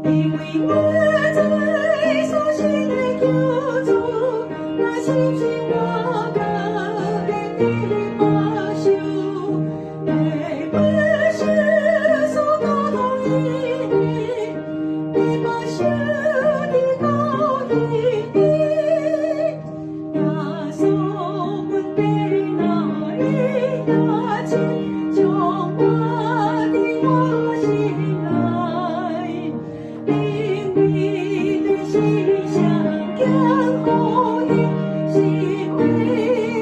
因为我在所幸的救主，那亲近我的天地保守，你不是所高同意的，你保守的高一的，那所本的那一大亲，将我的我心来。因你的心相更后的心为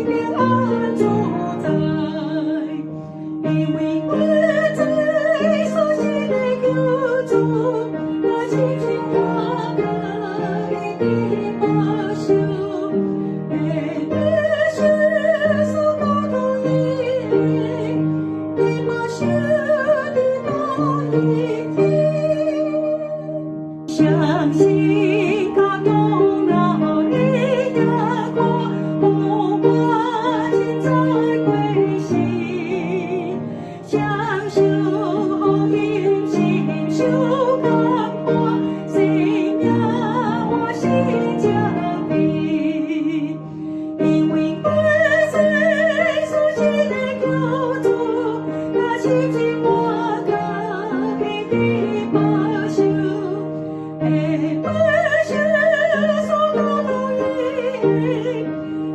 平安主宰，因为我在所信的救主，那亲近我的保守，你不是所高同意的保守的高一天。相信他功劳的眼光，不管现在归心，享受因心受感化，信仰我心交的，因为我在所信的救主，那亲近我的天地保守。你不是所高同意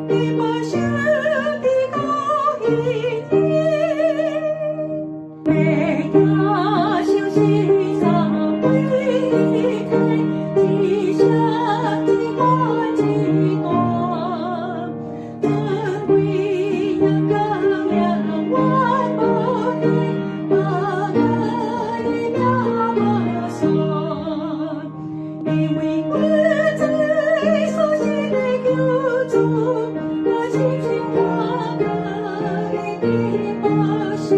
的保守的高一天，每个休息上归开，地下的关机端，尊贵阳刚亮万宝台，把爱的苗马算。因为我在所信的救主，那亲近我的天地保守。